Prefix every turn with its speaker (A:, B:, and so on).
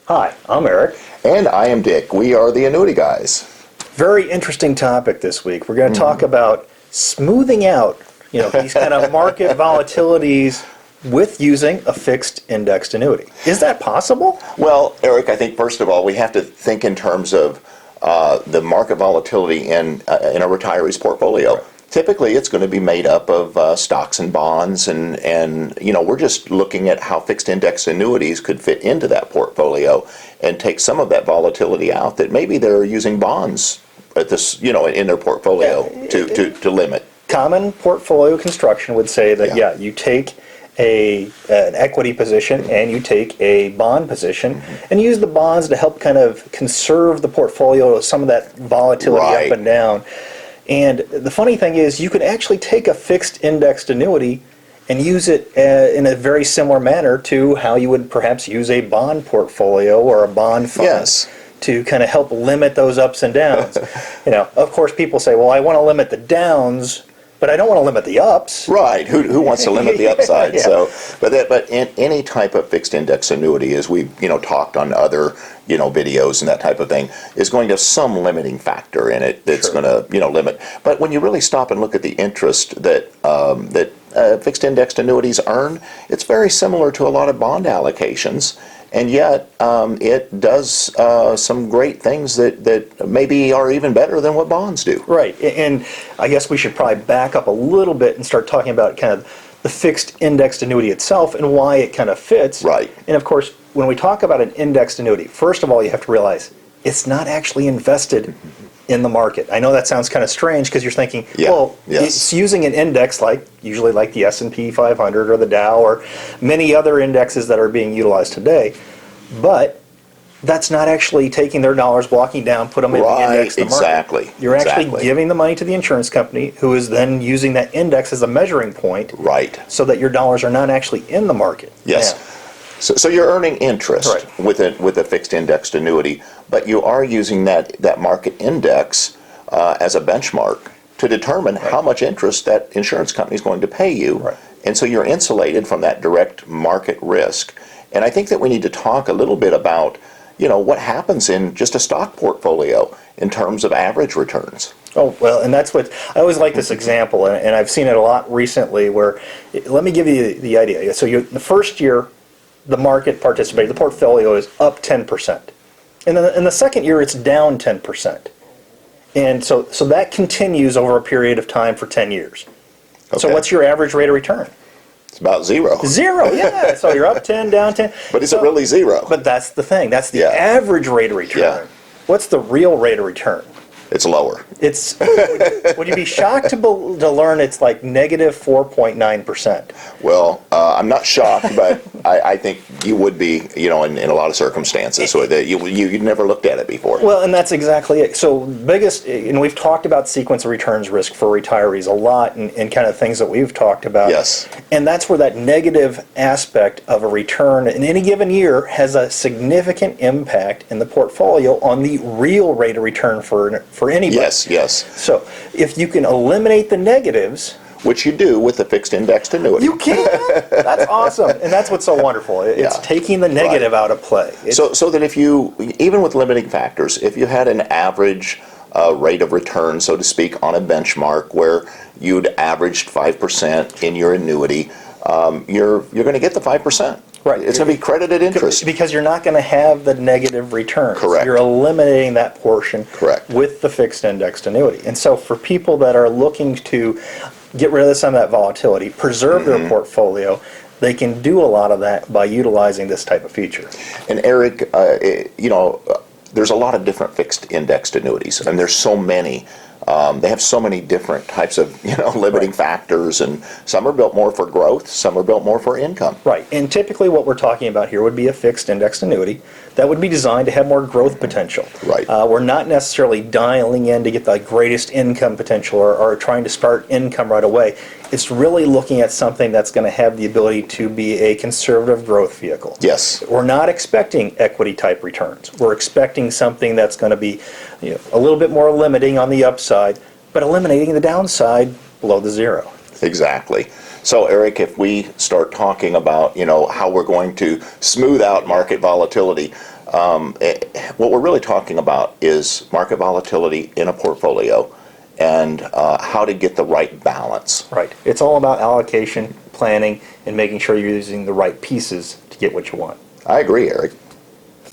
A: Hi, I'm Eric.
B: And I am Dick. We are the Annuity Guys.
A: Very interesting topic this week. We're going to talk about smoothing out, these kind of market volatilities with using a fixed indexed annuity. Is that possible?
B: Well, Eric, I think first of all we have to think in terms of the market volatility in a retiree's portfolio.
A: Right.
B: Typically, it's going to be made up of stocks and bonds, and we're just looking at how fixed index annuities could fit into that portfolio and take some of that volatility out that maybe they're using bonds at this, in their portfolio to limit.
A: Common portfolio construction would say that, you take an equity position and you take a bond position and use the bonds to help kind of conserve the portfolio, some of that volatility up and down. And the funny thing is, you could actually take a fixed indexed annuity and use it in a very similar manner to how you would perhaps use a bond portfolio or a bond fund to kind of help limit those ups and downs. Of course, people say, well, I want to limit the downs, but I don't want to limit the ups.
B: Right. Who wants to limit the upside? But in any type of fixed index annuity, as we've talked on other videos and that type of thing, is going to have some limiting factor in it that's going to limit. But when you really stop and look at the interest that fixed indexed annuities earn, it's very similar to a lot of bond allocations. And yet, it does some great things that maybe are even better than what bonds do.
A: Right. And I guess we should probably back up a little bit and start talking about kind of the fixed indexed annuity itself and why it kind of fits.
B: Right.
A: And of course, when we talk about an indexed annuity, first of all, you have to realize it's not actually invested in the market. I know that sounds kind of strange because you're thinking, it's using an index usually like the S&P 500 or the Dow or many other indexes that are being utilized today, but that's not actually taking their dollars, walking down, put them in the index of the market. You're actually giving the money to the insurance company, who is then using that index as a measuring point, so that your dollars are not actually in the market.
B: Yes. Yeah. So you're earning interest with a fixed indexed annuity, but you are using that market index as a benchmark to determine how much interest that insurance company is going to pay you. And so you're insulated from that direct market risk. And I think that we need to talk a little bit about what happens in just a stock portfolio in terms of average returns.
A: Oh, well, and that's what I always like this example, and I've seen it a lot recently where, let me give you the idea. So the first year, the market participated, the portfolio is up 10%. And then in the second year, it's down 10%. And so that continues over a period of time for 10 years. Okay. So what's your average rate of return?
B: It's about zero.
A: Zero, yeah. So you're up 10, down 10.
B: But is it really zero?
A: But that's the thing. That's the average rate of return.
B: Yeah.
A: What's the real rate of return?
B: It's lower.
A: It's would you be shocked to learn it's like negative 4.9%?
B: Well, I'm not shocked, but I think you would be, in a lot of circumstances, so that you'd never looked at it before.
A: Well, and that's exactly it. So we've talked about sequence of returns risk for retirees a lot, and kind of things that we've talked about.
B: Yes.
A: And that's where that negative aspect of a return in any given year has a significant impact in the portfolio on the real rate of return for anybody.
B: Yes.
A: So if you can eliminate the negatives,
B: which you do with a fixed indexed annuity.
A: You can. That's awesome, and that's what's so wonderful. It's taking the negative out of play.
B: So that if you, even with limiting factors, if you had an average rate of return, so to speak, on a benchmark where you'd averaged 5% in your annuity, you're going to get the 5%.
A: Right.
B: It's going to be credited interest.
A: Because you're not going to have the negative returns.
B: Correct.
A: You're eliminating that portion.
B: Correct.
A: With the fixed indexed annuity. And so for people that are looking to get rid of some of that volatility, preserve their portfolio, they can do a lot of that by utilizing this type of feature.
B: And Eric, there's a lot of different fixed indexed annuities, and there's so many. They have so many different types of limiting factors, and some are built more for growth, some are built more for income.
A: Right, and typically what we're talking about here would be a fixed indexed annuity that would be designed to have more growth potential.
B: Right.
A: We're not necessarily dialing in to get the greatest income potential or trying to start income right away. It's really looking at something that's going to have the ability to be a conservative growth vehicle.
B: Yes.
A: We're not expecting equity type returns. We're expecting something that's going to be a little bit more limiting on the upside, but eliminating the downside below the zero.
B: Exactly. So, Eric, if we start talking about, how we're going to smooth out market volatility, what we're really talking about is market volatility in a portfolio and how to get the right balance.
A: Right. It's all about allocation, planning, and making sure you're using the right pieces to get what you want.
B: I agree, Eric.